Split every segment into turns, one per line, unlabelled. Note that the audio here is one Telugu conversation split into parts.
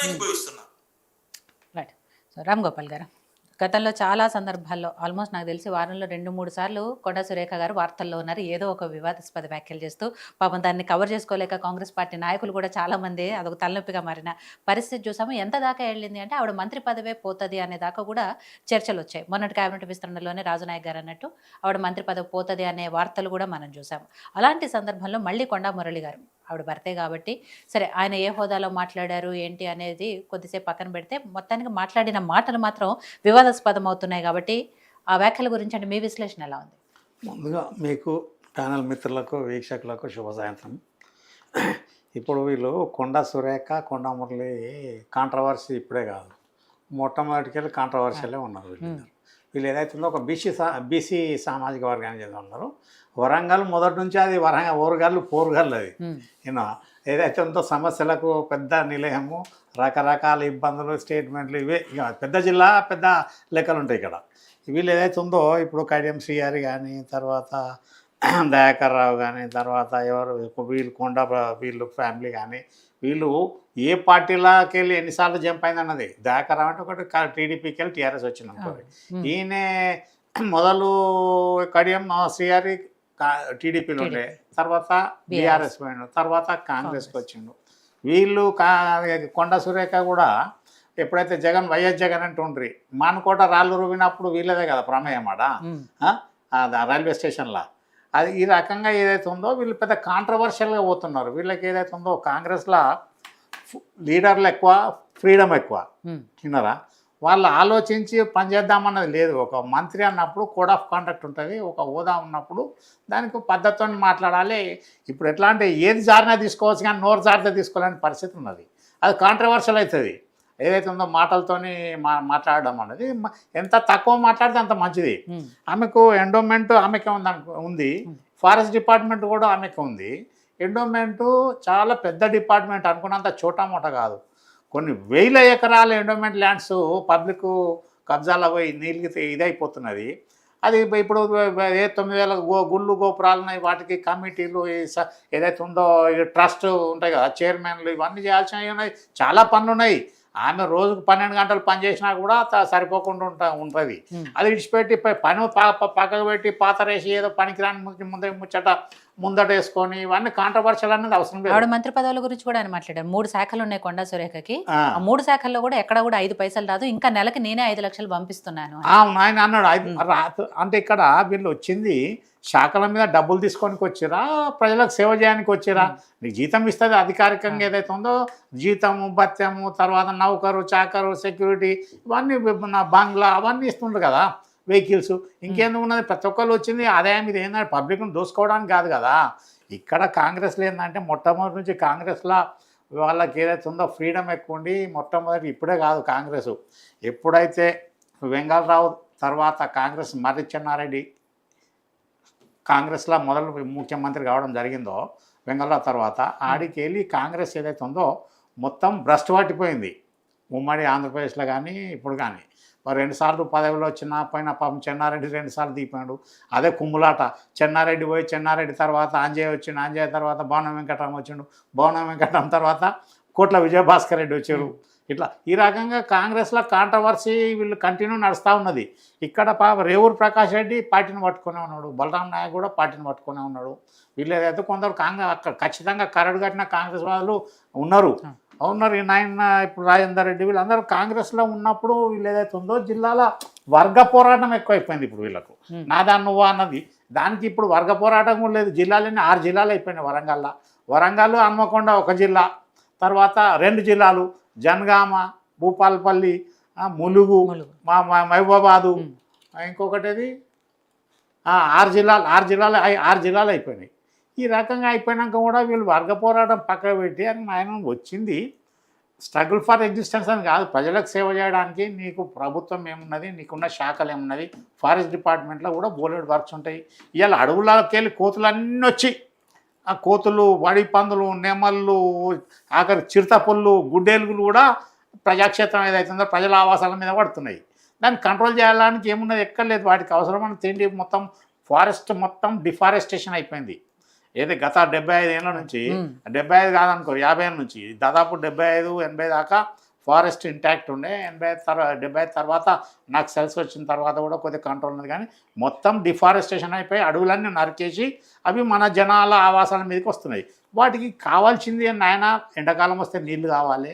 ఏకీభవిస్తున్నా.
రైట్. సో రామ్ గోపాల్ గారు, గతంలో చాలా సందర్భాల్లో ఆల్మోస్ట్ నాకు తెలిసి వారంలో 2-3 సార్లు కొండా సురేఖ గారు వార్తల్లో ఉన్నారు. ఏదో ఒక వివాదాస్పద వ్యాఖ్యలు చేస్తూ పాపం దాన్ని కవర్ చేసుకోలేక కాంగ్రెస్ పార్టీ నాయకులు కూడా చాలామంది అదొక తలనొప్పిగా మారిన పరిస్థితి చూసాము. ఎంత దాకా వెళ్ళింది అంటే ఆవిడ మంత్రి పదవే పోతుంది అనే దాకా కూడా చర్చలు వచ్చాయి. మొన్నటి కేబినెట్ విస్తరణలోనే రాజునాయక్ గారు అన్నట్టు ఆవిడ మంత్రి పదవి పోతుంది అనే వార్తలు కూడా మనం చూసాము. అలాంటి సందర్భంలో మళ్ళీ కొండా మురళి గారు, ఆవిడ భర్తే కాబట్టి సరే ఆయన ఏ హోదాలో మాట్లాడారు ఏంటి అనేది కొద్దిసేపు పక్కన పెడితే మొత్తానికి మాట్లాడిన మాటలు మాత్రం వివాదాస్పదం అవుతున్నాయి. కాబట్టి ఆ వ్యాఖ్యల గురించి అంటే మీ విశ్లేషణ ఎలా ఉంది?
ముందుగా మీకు ప్యానల్ మిత్రులకు వీక్షకులకు శుభ సాయంత్రం. ఇప్పుడు వీళ్ళు కొండా సురేఖ కొండా మురళి కాంట్రవర్సీ ఇప్పుడే కాదు, మొట్టమొదటికెళ్ళి కాంట్రవర్షియలే ఉన్నారు వీళ్ళిద్దరు. వీళ్ళు ఏదైతే ఉందో ఒక బీసీ సామాజిక వర్గానికి చెంది ఉన్నారు. వరంగల్ మొదటి నుంచి అది ఓరుగల్లు పోరుగల్లు అది యూనో ఏదైతే ఉందో సమస్యలకు పెద్ద నిలయము, రకరకాల ఇబ్బందులు, స్టేట్మెంట్లు, ఇవే ఇక పెద్ద జిల్లా, పెద్ద లెక్కలు ఉంటాయి ఇక్కడ. వీళ్ళు ఏదైతే ఉందో ఇప్పుడు కడియం శ్రీహరి కానీ, తర్వాత దయాకర్ రావు కానీ, తర్వాత ఎవరు వీళ్ళు ఫ్యామిలీ కానీ, వీళ్ళు ఏ పార్టీలోకి వెళ్ళి ఎన్నిసార్లు జంప్ అయింది అన్నది. దయాకర్ రావు అంటే ఒకటి టీడీపీకి వెళ్ళి టీఆర్ఎస్ వచ్చింది అనుకోండి. ఈయన మొదలు కడియం శ్రీహరి టీడీపీలో ఉండే, తర్వాత బీఆర్ఎస్ పోయిండు, తర్వాత కాంగ్రెస్కి వచ్చిండు. వీళ్ళు కొండా సురేఖ కూడా ఎప్పుడైతే వైఎస్ జగన్ అంటుండ్రి మానుకోట రాళ్ళు రువినప్పుడు వీళ్ళదే కదా ప్రమేయం ఆడ రైల్వే స్టేషన్లో. అది ఈ రకంగా ఏదైతే ఉందో వీళ్ళు పెద్ద కాంట్రవర్షియల్గా పోతున్నారు. వీళ్ళకి ఏదైతే ఉందో కాంగ్రెస్లో లీడర్లు ఎక్కువ, ఫ్రీడమ్ ఎక్కువ. విన్నారా? వాళ్ళు ఆలోచించి పనిచేద్దామన్నది లేదు. ఒక మంత్రి అన్నప్పుడు కోడ్ ఆఫ్ కాండక్ట్ ఉంటుంది, ఒక హోదా ఉన్నప్పుడు దానికి పద్ధతితో మాట్లాడాలి. ఇప్పుడు ఎట్లా అంటే ఏది జారినా తీసుకోవచ్చు కానీ నోరు జారితే తీసుకోలేని పరిస్థితి ఉన్నది. అది కాంట్రవర్షియల్ అవుతుంది. ఏదైతే ఉందో మాటలతోని మాట్లాడడం అనేది ఎంత తక్కువ మాట్లాడితే అంత మంచిది. ఆమెకు ఎండోమెంట్ ఆమెకే ఉంది, ఫారెస్ట్ డిపార్ట్మెంట్ కూడా ఆమెకు ఉంది. ఎండోమెంటు చాలా పెద్ద డిపార్ట్మెంట్, అనుకున్నంత చోటామోట కాదు. కొన్ని వేల ఎకరాల ఎండోమెంట్ ల్యాండ్స్ పబ్లిక్ కబ్జాలో పోయి నీళ్ళకి ఇదైపోతున్నది. అది ఇప్పుడు 9,000 గుళ్ళు గోపురాలు ఉన్నాయి, వాటికి కమిటీలు ఏదైతే ఉందో ట్రస్ట్ ఉంటాయి కదా, చైర్మన్లు, ఇవన్నీ చేయాల్సినవి ఉన్నాయి. చాలా పనులు ఉన్నాయి. ఆమె రోజుకు 12 గంటలు పని చేసినా కూడా సరిపోకుండా ఉంటుంది. అది విడిచిపెట్టి పని పక్కకు పెట్టి పాతరేసి ఏదో పనికిరాని ముందట వేసుకొని ఇవన్నీ కాంట్రవర్షియల్ అనేది అవసరం లేదు.
ఆవిడ మంత్రి పదవుల గురించి కూడా ఆయన మాట్లాడారు. 3 శాఖలు ఉన్నాయి కొండా సురేఖకి. ఆ 3 శాఖల్లో కూడా ఎక్కడ కూడా 5 పైసలు రాదు, ఇంకా నెలకి నేనే 5 లక్షలు పంపిస్తున్నాను
ఆయన అన్నాడు. అంటే ఇక్కడ వీళ్ళు వచ్చింది శాఖల మీద డబ్బులు తీసుకోనికి వచ్చిరా, ప్రజలకు సేవ చేయడానికి వచ్చిరా? నీకు జీతం ఇస్తుంది అధికారికంగా ఏదైతే ఉందో, జీతము, భత్యము, తర్వాత నౌకరు, చాకరు, సెక్యూరిటీ, ఇవన్నీ బంగ్లా అవన్నీ ఇస్తుండ్రు కదా, వెహికల్స్, ఇంకేందుకు ఉన్నది? ప్రతి ఒక్కళ్ళు వచ్చింది ఆదాయం ఇది ఏంటంటే పబ్లిక్ను దోసుకోవడానికి కాదు కదా. ఇక్కడ కాంగ్రెస్లో ఏంటంటే మొట్టమొదటి నుంచి కాంగ్రెస్లో వాళ్ళకి ఏదైతే ఉందో ఫ్రీడమ్ ఎక్కువ ఉండి, మొట్టమొదటి ఇప్పుడే కాదు కాంగ్రెస్, ఎప్పుడైతే వెంగళరావు తర్వాత కాంగ్రెస్ మర్రి చెన్నారెడ్డి కాంగ్రెస్లో మొదలు ముఖ్యమంత్రి కావడం జరిగిందో, వెంగళరావు తర్వాత ఆడికి వెళ్ళి కాంగ్రెస్ ఏదైతే ఉందో మొత్తం భ్రష్టు పట్టిపోయింది. ఉమ్మడి ఆంధ్రప్రదేశ్లో కానీ ఇప్పుడు కానీ 2 సార్లు పదవిలో వచ్చిన పోయిన పాపం చెన్నారెడ్డి 2 సార్లు దిగిపోయాడు. అదే కుమ్ములాట. చెన్నారెడ్డి పోయి చెన్నారెడ్డి తర్వాత అంజయ్య వచ్చిండు, అంజయ్య తర్వాత భవనం వెంకటరామ వచ్చిండు, భవనం వెంకటరామ తర్వాత కోట్ల విజయభాస్కర్ రెడ్డి వచ్చారు. ఇట్లా ఈ రకంగా కాంగ్రెస్లో కాంట్రవర్సీ వీళ్ళు కంటిన్యూ నడుస్తూ ఉన్నది. ఇక్కడ రేవూరు ప్రకాష్ రెడ్డి పార్టీని పట్టుకునే ఉన్నాడు, బలరాం నాయక్ కూడా పార్టీని పట్టుకునే ఉన్నాడు. వీళ్ళు ఏదైతే కొందరు అక్కడ ఖచ్చితంగా కరడు కట్టిన కాంగ్రెస్ వాళ్ళు ఉన్నారు. ఇప్పుడు రాజేందర్ రెడ్డి వీళ్ళందరూ కాంగ్రెస్లో ఉన్నప్పుడు వీళ్ళు ఏదైతే ఉందో జిల్లాలో వర్గ పోరాటం ఎక్కువైపోయింది. ఇప్పుడు వీళ్ళకు నాదా నువ్వా అన్నది, దానికి ఇప్పుడు వర్గ పోరాటం కూడా లేదు. జిల్లాలన్నీ 6 జిల్లాలు అయిపోయినాయి. వరంగల్, హన్మకొండ 1 జిల్లా, తర్వాత 2 జిల్లాలు జనగామ, భూపాలపల్లి, ములుగు, మహబూబాబాదు, ఇంకొకటిది 6 జిల్లాలు అయిపోయినాయి. ఈ రకంగా అయిపోయినాక కూడా వీళ్ళు వర్గ పోరాటం పక్కన పెట్టి అని ఆయన వచ్చింది స్ట్రగుల్ ఫర్ ఎగ్జిస్టెన్స్ అని కాదు, ప్రజలకు సేవ చేయడానికి. నీకు ప్రభుత్వం ఏమున్నది, నీకున్న శాఖలు ఏమున్నది, ఫారెస్ట్ డిపార్ట్మెంట్లో కూడా బోలెడ్ వర్క్స్ ఉంటాయి. ఇవాళ అడవులకి వెళ్ళి కోతులు అన్నీ వచ్చి, ఆ కోతులు, వడి పందులు, నెమళ్ళు, ఆఖరి చిరుతపుళ్ళు, గుడ్డేలుగులు కూడా ప్రజాక్షేత్రం ఏదైతుందో ప్రజల ఆవాసాల మీద పడుతున్నాయి. దాన్ని కంట్రోల్ చేయడానికి ఏమున్నది, ఎక్కర్లేదు. వాటికి అవసరమైన తిండి మొత్తం ఫారెస్ట్ మొత్తం డిఫారెస్టేషన్ అయిపోయింది. ఏది గత 75 ఏళ్ళ నుంచి, 75 కాదనుకో 50 ఏళ్ళ నుంచి దాదాపు 75-80 దాకా
ఫారెస్ట్ ఇంటాక్ట్ ఉండే 70 తర్వాత నాకు సెల్స్ వచ్చిన తర్వాత కూడా కొద్దిగా కంట్రోల్ ఉంది, కానీ మొత్తం డిఫారెస్టేషన్ అయిపోయి అడవులన్నీ నరికేసి అవి మన జనాల ఆవాసాల మీదకి వస్తున్నాయి. వాటికి కావాల్సింది నాయన ఎండాకాలం వస్తే నీళ్లు కావాలి,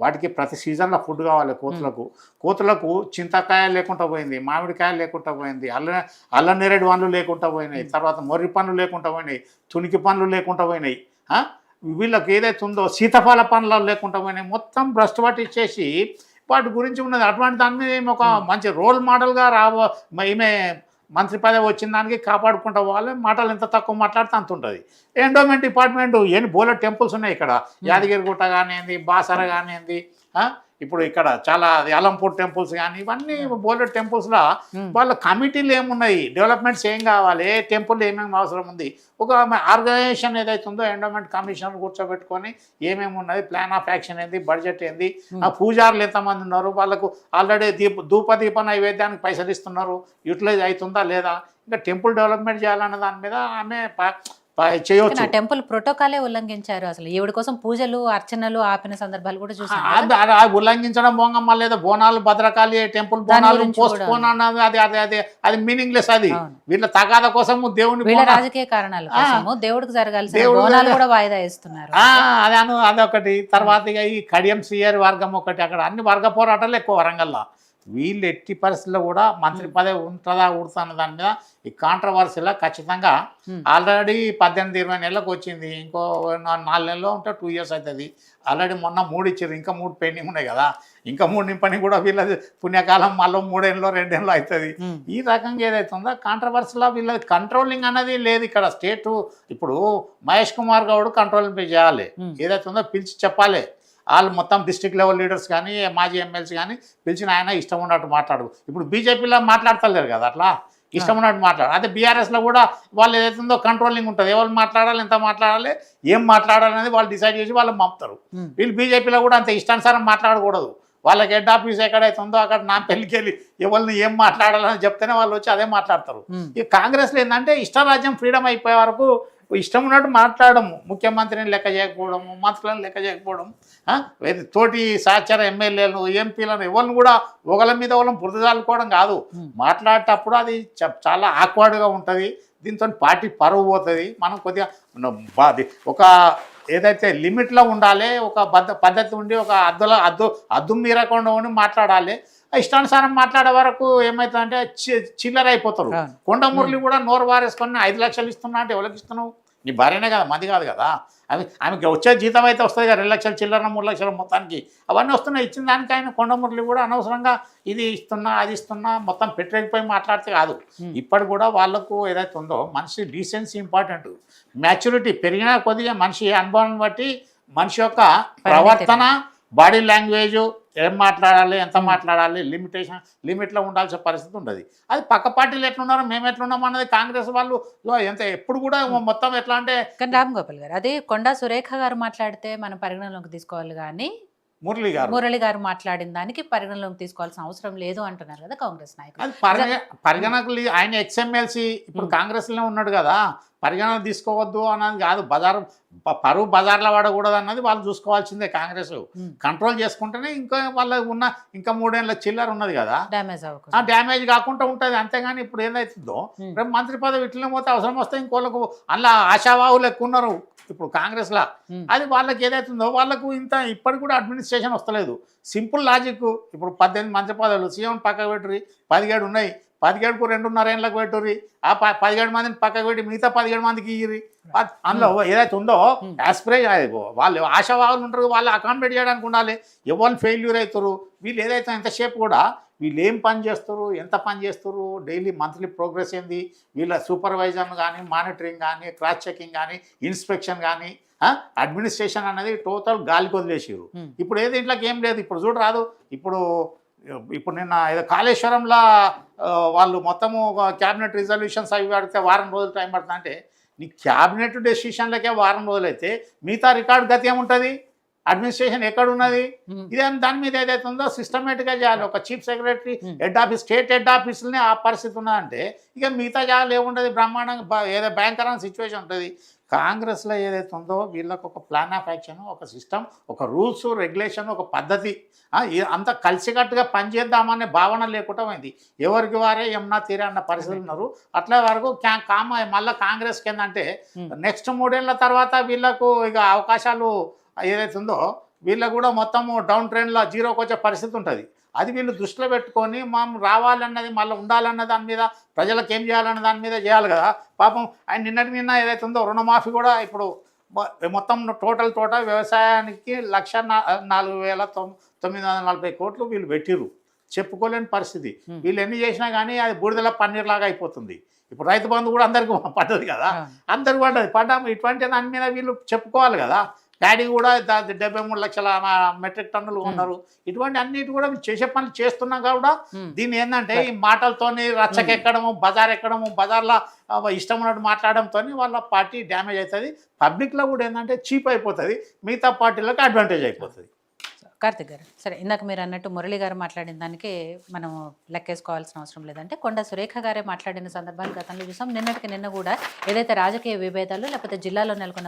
వాటికి ప్రతి సీజన్లో ఫుడ్ కావాలి. కోతులకు చింతకాయ లేకుండా పోయింది, మామిడికాయ లేకుండా పోయింది, అల్ల నేరేడు పండ్లు లేకుండా పోయినాయి, తర్వాత మొర్రి పండ్లు లేకుండా పోయినాయి, తునికి పండ్లు లేకుండా పోయినాయి, వీళ్ళకి ఏదైతే ఉందో సీతాఫల పండ్లు లేకుండా పోయినాయి. మొత్తం భ్రష్టు పట్టించేసి వాటి గురించి ఉన్నది. అటువంటి దాని మీద ఒక మంచి రోల్ మోడల్గా ఈమె మంత్రి పదవి వచ్చిన దానికి కాపాడుకుంటా వాళ్ళే మాటలు ఎంత తక్కువ మాట్లాడితే అంత ఉంటుంది. ఎండోమెంట్ డిపార్ట్మెంట్ ఎన్ని బోలె టెంపుల్స్ ఉన్నాయి ఇక్కడ, యాదగిరిగుట్ట కానివ్వండి, బాసర కానివ్వండి, ఇప్పుడు ఇక్కడ చాలా అలంపూర్ టెంపుల్స్ కానీ ఇవన్నీ బోలెడ్ టెంపుల్స్లో వాళ్ళ కమిటీలు ఏమున్నాయి, డెవలప్మెంట్స్ ఏం కావాలి, ఏ టెంపుల్ ఏమేమి అవసరం ఉంది, ఒక ఆర్గనైజేషన్ ఏదైతే ఉందో ఎండోమెంట్ కమిషనర్ కూర్చోబెట్టుకొని ఏమేమి ఉన్నది, ప్లాన్ ఆఫ్ యాక్షన్ ఏంది, బడ్జెట్ ఏంది, ఆ పూజారులు ఎంతమంది ఉన్నారు, వాళ్ళకు ఆల్రెడీ ధూపదీప నైవేద్యానికి పైసలు ఇస్తున్నారు, యూటిలైజ్ అవుతుందా లేదా, ఇంకా టెంపుల్ డెవలప్మెంట్ చేయాలన్న దాని మీద ఆమె చేయవచ్చు.
టెంపుల్ ప్రోటోకాలే ఉల్లంఘించారు. అసలు ఈవిడ కోసం పూజలు అర్చనలు ఆపిన సందర్భాలు కూడా చూసాం.
ఉల్లంఘించడం బోంగమ్మ లేదా Bonalu Bhadrakali temple Bonalu post phone అన్నది అది మీనింగ్లెస్. అది వీళ్ళ తగాద కోసం దేవుని
వీళ్ళ రాజకీయ కారణాల కోసము దేవుడికి జరగాల్సిన బోనాలు కూడా వాయిదా ఇస్తున్నారు.
అదొకటి. తర్వాత ఇక ఈ కడియం సిఆర్ వర్గం ఒకటి, అక్కడ అన్ని వర్గ పోరాటాలు ఎక్కువ వరంగల్లో. వీళ్ళు ఎట్టి పరిస్థితుల్లో కూడా మంత్రి పదవి ఉంటుందా ఉడుతున్న దాని మీద ఈ కాంట్రవర్సీలో ఖచ్చితంగా ఆల్రెడీ 18-20 నెలలకు వచ్చింది, ఇంకో 4 నెలల్లో ఉంటే 2 years అవుతుంది. ఆల్రెడీ మొన్న 3 ఇచ్చారు, ఇంకా 3 పెండింగ్ ఉన్నాయి కదా, ఇంకా 3 నింపని కూడా వీళ్ళది పుణ్యకాలం మళ్ళీ 3 ఏళ్ళు 2 ఏళ్ళు అవుతుంది. ఈ రకంగా ఏదైతే ఉందో కాంట్రవర్సీలో వీళ్ళది కంట్రోలింగ్ అనేది లేదు ఇక్కడ. స్టేటు ఇప్పుడు మహేష్ కుమార్ గౌడ్ కంట్రోలింగ్ చేయాలి, ఏదైతే ఉందో పిలిచి చెప్పాలి. వాళ్ళు మొత్తం డిస్ట్రిక్ట్ లెవెల్ లీడర్స్ కానీ మాజీ ఎమ్మెల్సీ కానీ పిలిచిన ఆయన ఇష్టం ఉన్నట్టు మాట్లాడు. ఇప్పుడు బీజేపీలో మాట్లాడతలేరు కదా, అట్లా ఇష్టం ఉన్నట్టు మాట్లాడు. అదే బీఆర్ఎస్లో కూడా వాళ్ళు ఏదైతే ఉందో కంట్రోలింగ్ ఉంటుంది, ఎవరు మాట్లాడాలి, ఎంత మాట్లాడాలి, ఏం మాట్లాడాలి అనేది వాళ్ళు డిసైడ్ చేసి వాళ్ళు పంపుతారు. వీళ్ళు బీజేపీలో కూడా అంత ఇష్టానుసారం మాట్లాడకూడదు. వాళ్ళకి హెడ్ ఆఫీస్ ఎక్కడైతే ఉందో అక్కడ నా పెళ్ళికి వెళ్ళి ఎవరిని ఏం మాట్లాడాలని చెప్తేనే వాళ్ళు వచ్చి అదే మాట్లాడతారు. ఈ కాంగ్రెస్లో ఏంటంటే ఇష్టరాజ్యం ఫ్రీడమ్ అయిపోయే వరకు ఇష్టం ఉన్నట్టు మాట్లాడము, ముఖ్యమంత్రిని లెక్క చేయకపోవడము, మంత్రులను లెక్క చేయకపోవడం, తోటి సహచర ఎమ్మెల్యేలను ఎంపీలను ఎవరిని కూడా ఒకళ్ళ మీద ఒకళ్ళని బురదజాలుకోవడం కాదు. మాట్లాడేటప్పుడు అది చాలా ఆక్వర్డ్గా ఉంటుంది, దీంతో పార్టీ పరువు పోతుంది. మనం కొద్దిగా ఒక ఏదైతే లిమిట్లో ఉండాలి, ఒక పద్ధతి ఉండి ఒక అద్దు మీరకుండా ఉండి మాట్లాడాలి. ఇష్టానుసారం మాట్లాడే వరకు ఏమవుతుందంటే చిల్లర అయిపోతారు. కొండమురళి కూడా నోరు వారేసుకొని 5 లక్షలు ఇస్తున్నా అంటే ఎవరికి ఇస్తున్నావు, నీ భార్యనే కదా, మంది కాదు కదా. ఆమెకి వచ్చే జీతం అయితే వస్తుంది కదా, 2 లక్షలు చిల్లర 3 లక్షలు మొత్తానికి అవన్నీ వస్తున్నాయి. ఇచ్చిన దానికి ఆయన కొండమురళి కూడా అనవసరంగా ఇది ఇస్తున్నా అది ఇస్తున్నా మొత్తం పెట్టలేకపోయి మాట్లాడితే కాదు. ఇప్పటి కూడా వాళ్ళకు ఏదైతే ఉందో మనిషి డీసెన్సీ ఇంపార్టెంట్, మ్యాచ్యూరిటీ పెరిగినా కొద్దిగా మనిషి అనుభవం బట్టి మనిషి యొక్క ప్రవర్తన, బాడీ లాంగ్వేజ్, ఏం మాట్లాడాలి, ఎంత మాట్లాడాలి, లిమిట్లో ఉండాల్సిన పరిస్థితి ఉంటుంది. అది పక్క పార్టీలు ఎట్లున్నారో మేము ఎట్లున్నాం అన్నది కాంగ్రెస్ వాళ్ళు ఎంత ఎప్పుడు కూడా మొత్తం ఎట్లా అంటే.
కానీ రామ్ గోపాల్ గారు, అది కొండా సురేఖ గారు మాట్లాడితే మనం పరిగణలోకి తీసుకోవాలి, కానీ మురళి గారు మాట్లాడిన దానికి పరిగణలోకి తీసుకోవాల్సిన అవసరం లేదు అంటున్నారు కదా కాంగ్రెస్ నాయకులు.
అది పరిగణకు ఆయన ఎక్స్ఎమ్మెల్సీ ఇప్పుడు కాంగ్రెస్లోనే ఉన్నాడు కదా, పరిగణన తీసుకోవద్దు అన్నది కాదు. పరువు బజార్లో వాడకూడదు అన్నది వాళ్ళు చూసుకోవాల్సిందే. కాంగ్రెస్ కంట్రోల్ చేసుకుంటేనే ఇంకా వాళ్ళ ఉన్న ఇంకా 3 ఏళ్ళ చిల్లర ఉన్నది కదా, డ్యామేజ్ కాకుండా ఉంటుంది. అంతేగాని ఇప్పుడు ఏదైతుందో రేపు మంత్రి పదవి ఇట్లనే పోతే అవసరం వస్తే ఇంకోళ్ళకు అందులో ఆశావాహులు ఎక్కువ ఉన్నారు ఇప్పుడు కాంగ్రెస్లో. అది వాళ్ళకి ఏదైతుందో వాళ్ళకు ఇంత ఇప్పటికి కూడా అడ్మినిస్ట్రేషన్ వస్తలేదు. సింపుల్ లాజిక్, ఇప్పుడు 18 మంత్రి పదవులు సీఎం పక్కకు పెట్టుర్రి, 17 ఉన్నాయి, 17కు 2.5 ఏళ్ళకు పెట్టుర్రి, ఆ 17 మందిని పక్కకు పెట్టి మిగతా 17 మందికి ఇయ్యి. అందులో ఏదైతే ఉందో యాస్పిరేజ్ వాళ్ళు ఆశావాహులు ఉంటారు, వాళ్ళు అకామిడేట్ చేయడానికి ఉండాలి. ఎవరు ఫెయిల్యూర్ అవుతారు వీళ్ళు ఏదైతే ఎంతసేపు కూడా వీళ్ళు ఏం పని చేస్తారు, ఎంత పని చేస్తారు, డైలీ మంత్లీ ప్రోగ్రెస్ ఏంది, వీళ్ళ సూపర్వైజర్ కానీ, మానిటరింగ్ కానీ, క్రాస్ చెకింగ్ కానీ, ఇన్స్పెక్షన్ కానీ, అడ్మినిస్ట్రేషన్ అనేది టోటల్ గాలికి వదిలేసారు. ఇప్పుడు ఏది ఇంట్లోకి ఏం లేదు. ఇప్పుడు చూడరాదు, ఇప్పుడు నిన్న ఏదో కాళేశ్వరంలో వాళ్ళు మొత్తము క్యాబినెట్ రిజల్యూషన్స్ అవి పడితే వారం రోజులు టైం పడుతుంది. అంటే నీ క్యాబినెట్ డెసిషన్లకే వారం రోజులైతే మిగతా రికార్డు గతి ఏముంటుంది, అడ్మినిస్ట్రేషన్ ఎక్కడున్నది? ఇదే దాని మీద ఏదైతే ఉందో సిస్టమేటిక్గా చేయాలి. ఒక chief secretary head office, state head ఆఫీసులనే ఆ పరిస్థితి ఉన్నదంటే ఇక మిగతా జాగాలు ఏముంటుంది, బ్రహ్మాండంగా ఏదో భయంకరమైన సిచ్యువేషన్ ఉంటుంది. కాంగ్రెస్లో ఏదైతే ఉందో వీళ్ళకు ఒక ప్లాన్ ఆఫ్ యాక్షన్, ఒక సిస్టమ్, ఒక రూల్స్ రెగ్యులేషన్, ఒక పద్ధతి, అంత కలిసికట్టుగా పనిచేద్దామనే భావన లేకుండా పోయింది. ఎవరికి వారే యమునా తీరే అన్న పరిస్థితులు ఉన్నారు. అట్లా వరకు మళ్ళీ కాంగ్రెస్కి ఏంటంటే నెక్స్ట్ 3 ఏళ్ళ తర్వాత వీళ్ళకు ఇక అవకాశాలు ఏదైతే ఉందో వీళ్ళకు కూడా మొత్తము డౌన్ ట్రెండ్లో జీరోకి వచ్చే పరిస్థితి ఉంటుంది. అది వీళ్ళు దృష్టిలో పెట్టుకొని మనం రావాలన్నది మళ్ళీ ఉండాలన్న దాని మీద, ప్రజలకు ఏం చేయాలన్న దాని మీద చేయాలి కదా. పాపం ఆయన నిన్న ఏదైతే ఉందో రుణమాఫీ కూడా ఇప్పుడు మొత్తం టోటల్ వ్యవసాయానికి 1,04,940 కోట్లు వీళ్ళు పెట్టిర్రు. చెప్పుకోలేని పరిస్థితి. వీళ్ళు ఎన్ని చేసినా కానీ అది బూడిదల పన్నీర్ లాగా అయిపోతుంది. ఇప్పుడు రైతు బంధు కూడా అందరికీ పడ్డది కదా, అందరికి పడ్డది. ఇటువంటి దాని మీద వీళ్ళు చెప్పుకోవాలి కదా. డాడీ కూడా 73 లక్షల మెట్రిక్ టన్నులు ఉన్నారు. ఇటువంటి అన్నిటి కూడా చేసే పనులు చేస్తున్నాం కూడా దీన్ని ఏంటంటే ఈ మాటలతోని రచ్చకెక్కడము, బజార్ ఎక్కడము, బజార్లో ఇష్టం ఉన్నట్టు మాట్లాడడంతో వాళ్ళ పార్టీ డ్యామేజ్ అవుతుంది. పబ్లిక్లో కూడా ఏంటంటే చీప్ అయిపోతుంది, మిగతా పార్టీలకు అడ్వాంటేజ్ అయిపోతుంది.
కార్తిక్ గారు, సరే ఇందాక మీరు అన్నట్టు మురళి గారు మాట్లాడిన దానికి మనం లెక్కేసుకోవాల్సిన అవసరం లేదంటే కొండా సురేఖ గారే మాట్లాడిన సందర్భాలు గతంలో చూసాం. నిన్న కూడా ఏదైతే రాజకీయ విభేదాలు లేకపోతే జిల్లాలో నెలకొన్న